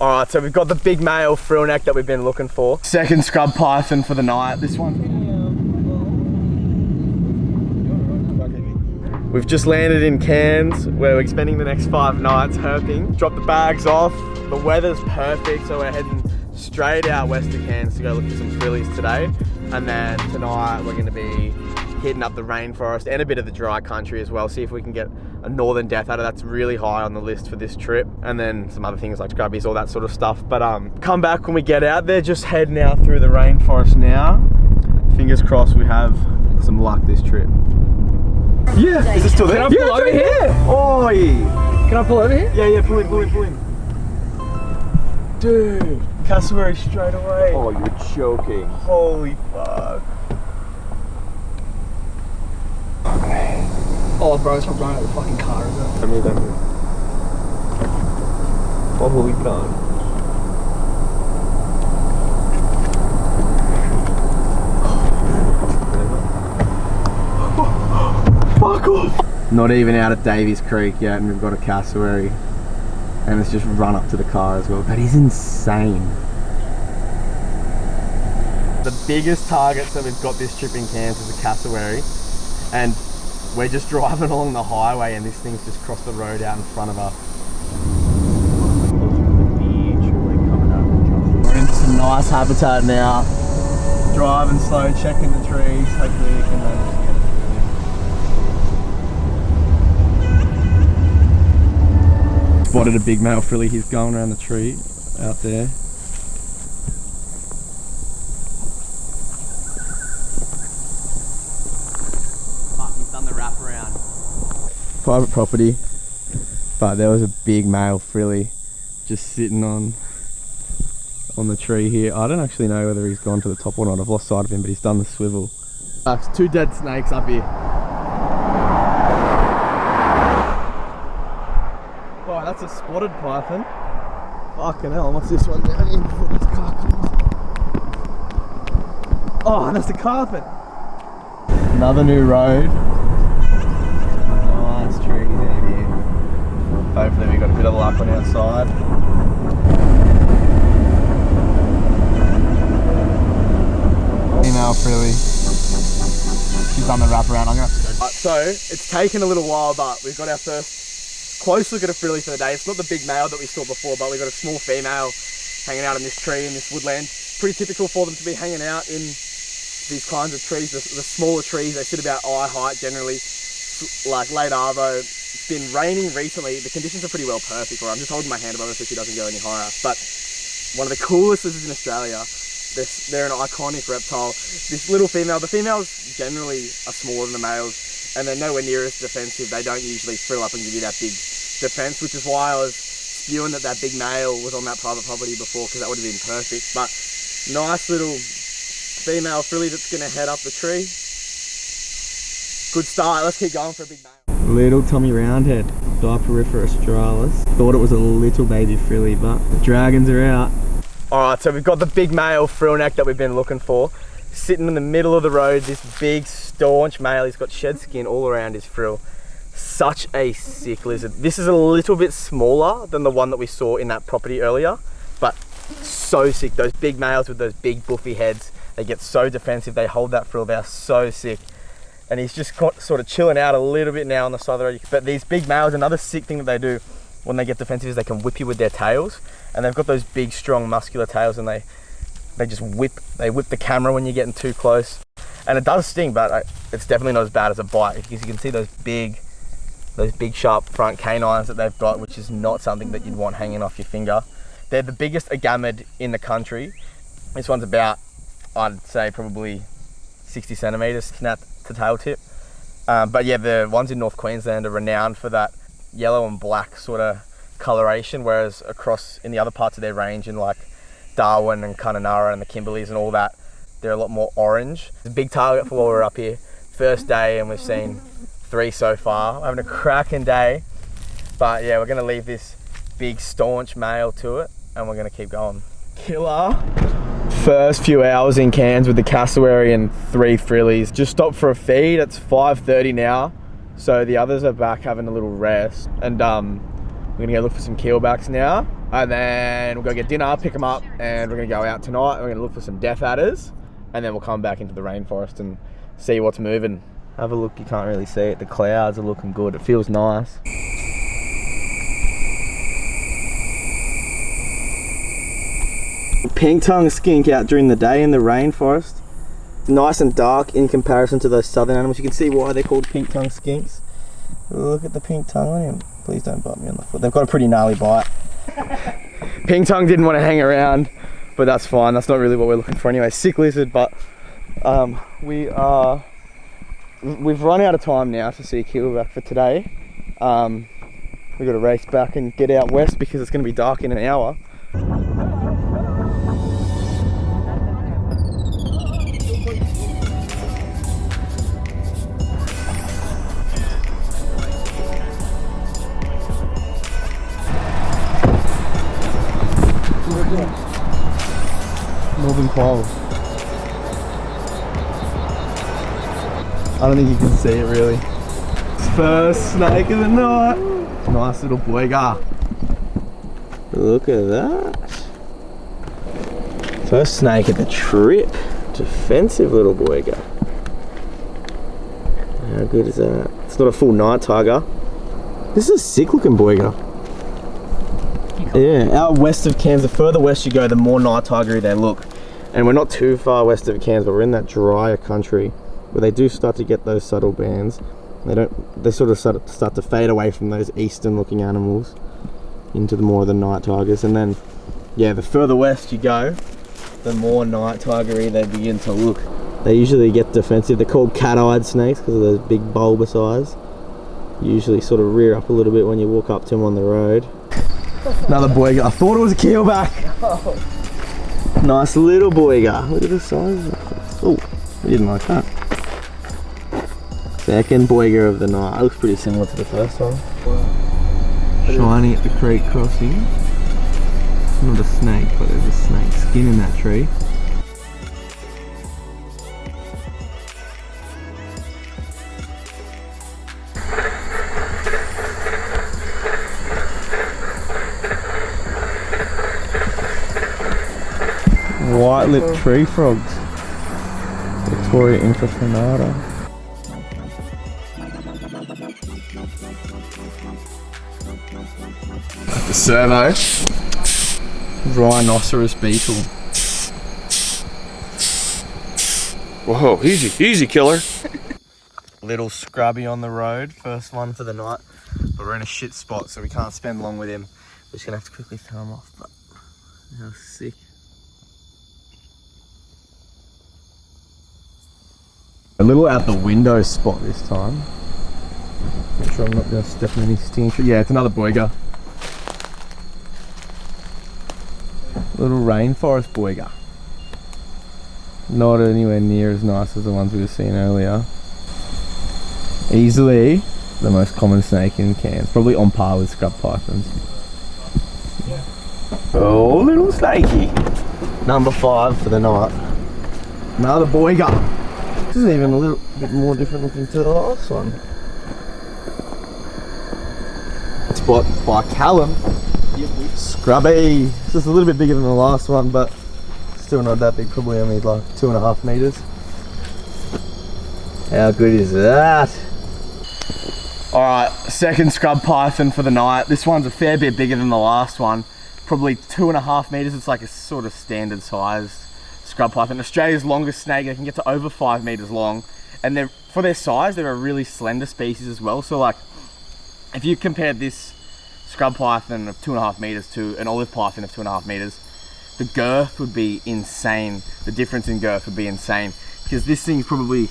All right, so we've got the big male frill neck that we've been looking for. Second scrub python for the night, this one. We've just landed in Cairns, where we're spending the next 5 nights herping. Dropped the bags off, the weather's perfect, so we're heading straight out west of Cairns to go look for some frillies today. And then tonight we're gonna be hitting up the rainforest and a bit of the dry country as well, see if we can get a northern death adder. That's really high on the list for this trip. And then some other things like scrubbies, all that sort of stuff. But come back when we get out there. Just heading out through the rainforest now. Fingers crossed we have some luck this trip. Yeah, is it still there? Can I pull over here? Oi! Can I pull over here? Yeah, pull in. Dude, cassowary straight away. Oh, you're joking. Holy fuck. Oh, bro, it's not running out the fucking car, is it? Let me. Holy god. Fuck off! Not even out at Davies Creek yet, and we've got a cassowary. And it's just run up to the car as well. That is insane. The biggest targets that we've got this trip in Cairns is a cassowary. And we're just driving along the highway and this thing's just crossed the road out in front of us. We're into some nice habitat now. Driving slow, checking the trees. Hopefully we can manage to get a frilly. Spotted a big male frilly. He's going around the tree out there. Private property, but there was a big male frilly just sitting on the tree here. I don't actually know whether he's gone to the top or not. I've lost sight of him, but he's done the swivel. There's 2 dead snakes up here. Oh, that's a spotted python. Fucking hell, what's this one down here before this car comes? Oh, that's the carpet. Another new road. Trees out here. Hopefully we got a bit of luck on our side. Female frilly. She's done the wraparound. I'm gonna have to go. So it's taken a little while, but we've got our first close look at a frilly for the day. It's not the big male that we saw before, but we've got a small female hanging out in this tree in this woodland. Pretty typical for them to be hanging out in these kinds of trees. The smaller trees, they sit about eye height generally. Like late arvo. It's been raining recently. The conditions are pretty well perfect for her. I'm just holding my hand above her so she doesn't go any higher. But one of the coolest lizards in Australia. They're an iconic reptile. This little female, the females generally are smaller than the males and they're nowhere near as defensive. They don't usually frill up and give you that big defense, which is why I was spewing that big male was on that private property before, because that would have been perfect. But nice little female frilly that's going to head up the tree. Good start. Let's keep going for a big male. Little Tommy Roundhead, Diaperifera australis. Thought it was a little baby frilly, but the dragons are out. Alright, so we've got the big male frill neck that we've been looking for. Sitting in the middle of the road, this big staunch male. He's got shed skin all around his frill. Such a sick lizard. This is a little bit smaller than the one that we saw in that property earlier, but so sick. Those big males with those big buffy heads, they get so defensive. They hold that frill. They're so sick. And he's just sort of chilling out a little bit now on the side of the road. But these big males, another sick thing that they do when they get defensive is they can whip you with their tails. And they've got those big, strong, muscular tails, and they just whip the camera when you're getting too close. And it does sting, but it's definitely not as bad as a bite, because you can see those big sharp front canines that they've got, which is not something that you'd want hanging off your finger. They're the biggest agamid in the country. This one's about, I'd say, probably 60 centimeters snout to tail tip. But yeah, the ones in North Queensland are renowned for that yellow and black sort of coloration, whereas across in the other parts of their range, in like Darwin and Kununurra and the Kimberleys and all that, they're a lot more orange. It's a big target for while we're up here. First day, and we've seen 3 so far. We're having a cracking day. But yeah, we're gonna leave this big staunch male to it, and we're gonna keep going. Killer. First few hours in Cairns with the cassowary and 3 frillies. Just stopped for a feed. It's 5:30 now, so the others are back having a little rest. And we're gonna go look for some keelbacks now. And then we'll go get dinner, pick them up, and we're gonna go out tonight. We're gonna look for some death adders, and then we'll come back into the rainforest and see what's moving. Have a look, you can't really see it. The clouds are looking good. It feels nice. Pink-tongued skink out during the day in the rainforest. Nice and dark in comparison to those southern animals. You can see why they're called pink-tongued skinks. Look at the pink tongue on him. Please don't bite me on the foot. They've got a pretty gnarly bite. Pink tongue didn't want to hang around, but that's fine. That's not really what we're looking for anyway. Sick lizard, but we've run out of time now to see keelback for today. We've got to race back and get out west because it's going to be dark in an hour. Northern quolls. I don't think you can see it really. First snake of the night. Nice little boiga. Look at that. First snake of the trip. Defensive little boiga. How good is that? It's not a full night tiger. This is a sick looking boiga. Yeah, out west of Cairns, the further west you go, the more night tigery they look. And we're not too far west of Cairns, but we're in that drier country where they do start to get those subtle bands. They sort of start to fade away from those eastern looking animals into the more of the night tigers. And then, yeah, the further west you go, the more night tigery they begin to look. They usually get defensive. They're called cat-eyed snakes because of those big bulbous eyes. Usually sort of rear up a little bit when you walk up to them on the road. Another boiga. I thought it was a keelback. Oh. Nice little boiga. Look at the size. Oh, we didn't like that. Second boiga of the night. It looks pretty similar to the first one. Shiny at the creek crossing. Not a snake, but there's a snake skin in that tree. White-lipped tree frogs. Victoria infrafrenata. The servo. Rhinoceros beetle. Whoa, easy killer. Little scrubby on the road. First one for the night. But we're in a shit spot, so we can't spend long with him. We're just gonna have to quickly throw him off. But how sick. A little out the window spot this time. Make sure I'm not going to step in any stinging tree. Yeah, it's another boiga. Little rainforest boiga. Not anywhere near as nice as the ones we were seeing earlier. Easily the most common snake in Cairns. Probably on par with scrub pythons. Oh, little snakey. Number 5 for the night. Another boiga. This is even a little bit more different looking to the last one. Spot by Callum. Scrubby. This is a little bit bigger than the last one, but still not that big. Probably only like 2.5 meters. How good is that? Alright, second scrub python for the night. This one's a fair bit bigger than the last one. Probably 2.5 meters. It's like a sort of standard sized scrub python. Australia's longest snake. They can get to over 5 meters long, and for their size, they're a really slender species as well. So like, if you compare this scrub python of 2.5 meters to an olive python of 2.5 meters, the girth would be insane. The difference in girth would be insane, because this thing's probably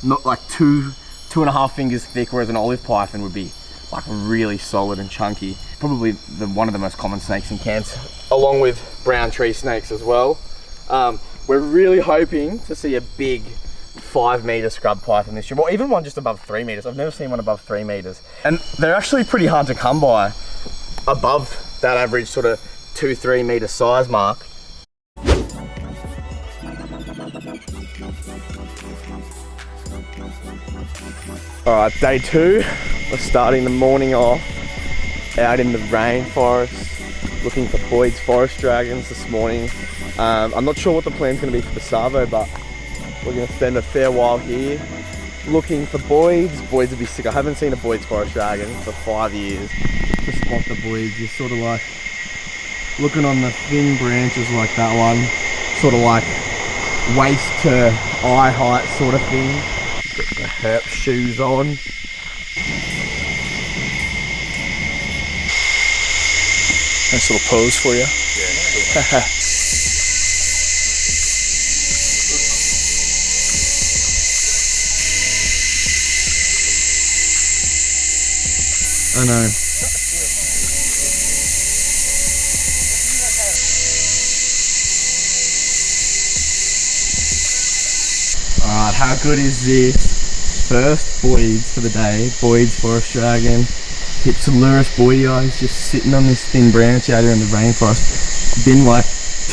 not like 2.5 fingers thick, whereas an olive python would be like really solid and chunky. Probably one of the most common snakes in Cairns, along with brown tree snakes as well. We're really hoping to see a big 5 meter scrub python this year, or even one just above 3 meters. I've never seen one above 3 meters. And they're actually pretty hard to come by above that average sort of 2-3 meter size mark. All right, day 2. We're starting the morning off out in the rainforest. looking for Boyd's forest dragons this morning. I'm not sure what the plan's going to be for the Savo, but we're going to spend a fair while here looking for Boyd's. Boyd's would be sick. I haven't seen a Boyd's forest dragon for 5 years. To spot the Boyd's, you're sort of like looking on the thin branches like that one, sort of like waist to eye height sort of thing. Got the herp shoes on. Nice little pose for you. Yeah. I know. Alright, how good is this? First Boyd's for the day. Boyd's forest dragon. Hypsilurus boydii is just sitting on this thin branch out here in the rainforest. Been like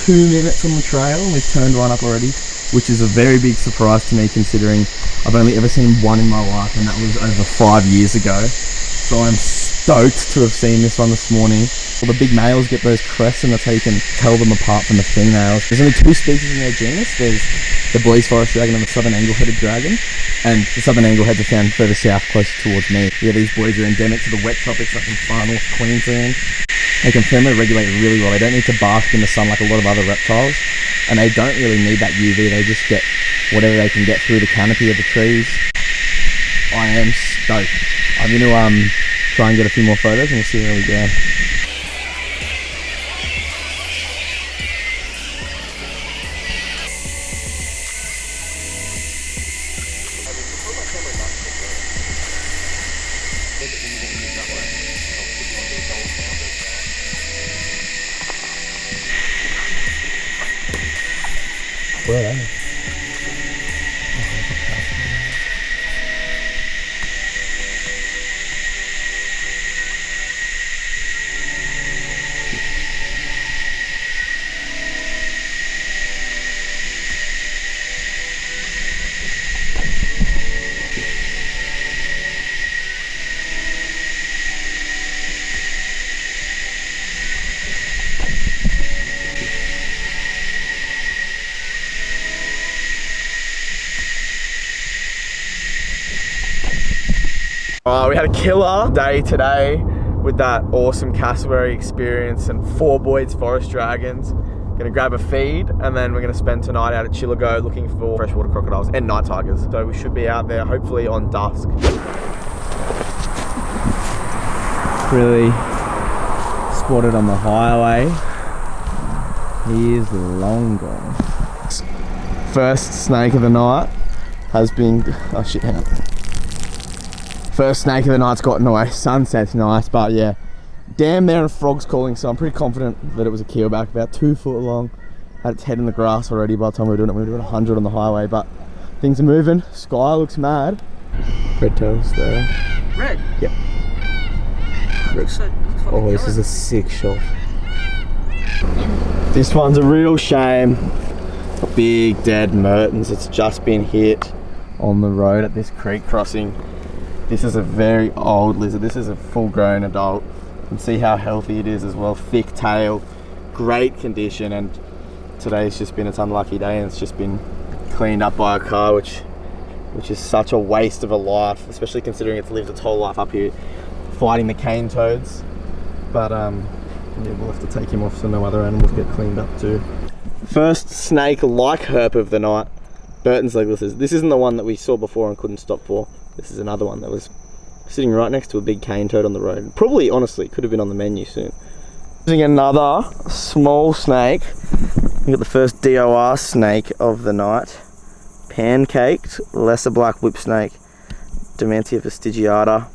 2 minutes on the trail and we've turned one up already, which is a very big surprise to me considering I've only ever seen one in my life and that was over 5 years ago. So I'm stoked to have seen this one this morning. Well, the big males get those crests and that's how you can tell them apart from the females. There's only 2 species in their genus. There's the Boyd's forest dragon and the southern angle-headed dragon. And the southern angleheads are found further south, closer towards me. Yeah, these boys are endemic to the wet tropics up in far north Queensland. They can thermoregulate really well. They don't need to bask in the sun like a lot of other reptiles. And they don't really need that UV. They just get whatever they can get through the canopy of the trees. I am stoked. I'm going to try and get a few more photos and we'll see where we go. Where are they? We had a killer day today with that awesome cassowary experience and 4 Boyd's forest dragons. Gonna grab a feed and then we're gonna spend tonight out at Chillagoe looking for freshwater crocodiles and night tigers. So we should be out there hopefully on dusk. Really spotted on the highway. He is long gone. First snake of the night has been, oh shit, hang on. First snake of the night's gotten away. Sunset's nice, but yeah, damn there and frogs calling, so I'm pretty confident that it was a keelback, about 2 foot long. Had its head in the grass already by the time we were doing it. We were doing 100 on the highway, but things are moving. Sky looks mad. Red tails there. Red? Yep. Red. Oh, this is a sick shot. This one's a real shame. Big dead Mertens. It's just been hit on the road at this creek crossing. This is a very old lizard. This is a full-grown adult. You can see how healthy it is as well. Thick tail, great condition, and today's just been its unlucky day and it's just been cleaned up by a car, which is such a waste of a life, especially considering it's lived its whole life up here fighting the cane toads. But yeah, we'll have to take him off so no other animals get cleaned up too. First snake like herp of the night, Burton's legless. This isn't the one that we saw before and couldn't stop for. This is another one that was sitting right next to a big cane toad on the road. Probably, honestly, could have been on the menu soon. Using another small snake. We got the first DOR snake of the night. Pancaked lesser black whip snake, Demantia vestigiata.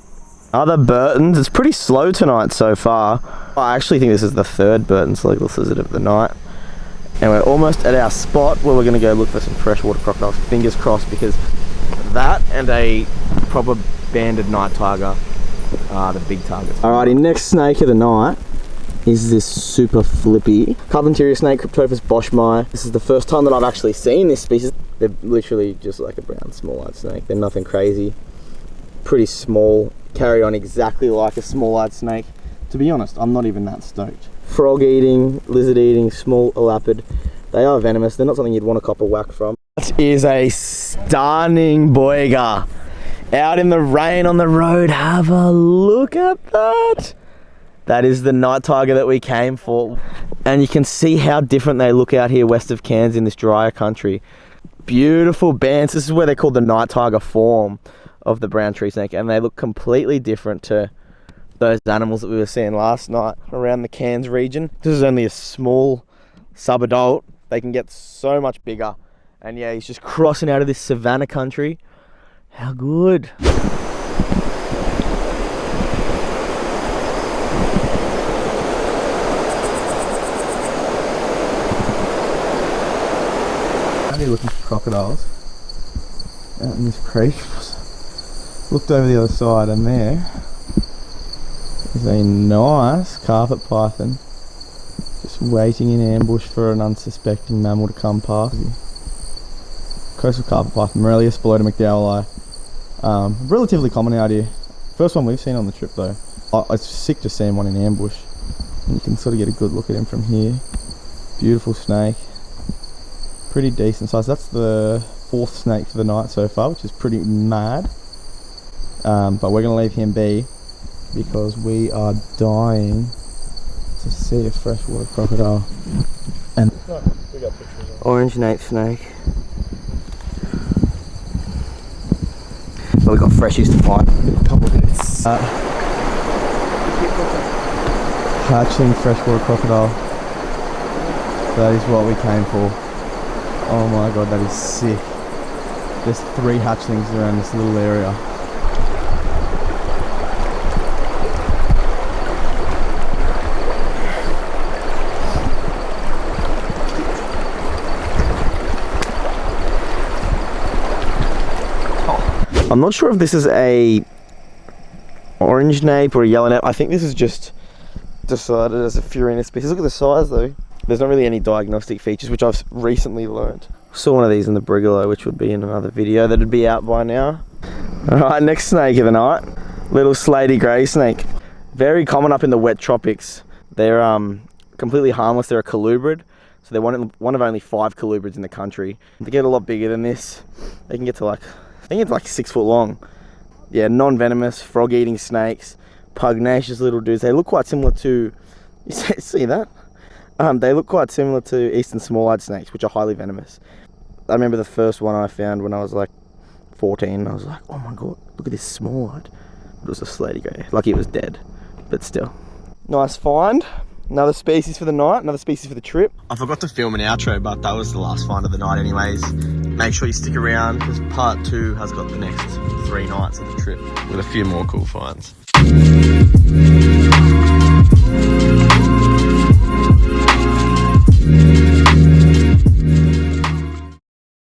Other Burton's. It's pretty slow tonight so far. I actually think this is the 3rd Burton's legless lizard of the night. And we're almost at our spot where we're going to go look for some freshwater crocodiles. Fingers crossed, because that and a proper banded night tiger are the big targets. Alrighty, next snake of the night is this super flippy Carpentaria snake, Cryptophis boschmai. This is the first time that I've actually seen this species. They're literally just like a brown small-eyed snake. They're nothing crazy. Pretty small, carry on exactly like a small-eyed snake to be honest, I'm not even that stoked. Frog eating, lizard eating, small elapid. They are venomous. They're not something you'd want to cop a whack from. That is a stunning boiga. Out in the rain on the road. Have a look at that. That is the night tiger that we came for. And you can see how different they look out here west of Cairns in this drier country. Beautiful bands. This is where they call the night tiger form of the brown tree snake, and they look completely different to those animals that we were seeing last night around the Cairns region. This is only a small sub-adult. They can get so much bigger. And yeah, he's just crossing out of this savanna country. How good. Looking for crocodiles out in this creek. Looked over the other side, and there is a nice carpet python just waiting in ambush for an unsuspecting mammal to come past. Coastal carpet python, Morelius below to McDowell. Relatively common out here. First one we've seen on the trip though. It's sick to see one in ambush, and you can sort of get a good look at him from here. Beautiful snake. Pretty decent size. That's the 4th snake for the night so far, which is pretty mad. But we're going to leave him be because we are dying to see a freshwater crocodile. And we got pictures of orange nape snake. But we got freshies to find. A couple of minutes. Hatchling freshwater crocodile. That is what we came for. Oh my god, that is sick. There's 3 hatchlings around this little area. Oh. I'm not sure if this is a orange nape or a yellow nape. I think this is just decided as a Furina species. Look at the size though. There's not really any diagnostic features, which I've recently learned. Saw one of these in the Brigalow, which would be in another video that'd be out by now. Alright, next snake of the night. Little slaty grey snake. Very common up in the wet tropics. They're completely harmless. They're a colubrid. So they're one of only 5 colubrids in the country. They get a lot bigger than this. They can get to I think it's like 6 foot long. Yeah, non-venomous, frog-eating snakes. Pugnacious little dudes. They look quite similar to, you see that? They look quite similar to eastern small-eyed snakes, which are highly venomous. I remember the first one I found when I was like 14. I was like, oh my god, look at this small-eyed. It was a slaty grey. Lucky it was dead, but still. Nice find. Another species for the night, another species for the trip. I forgot to film an outro, but that was the last find of the night anyways. Make sure you stick around because part 2 has got the next 3 nights of the trip with a few more cool finds.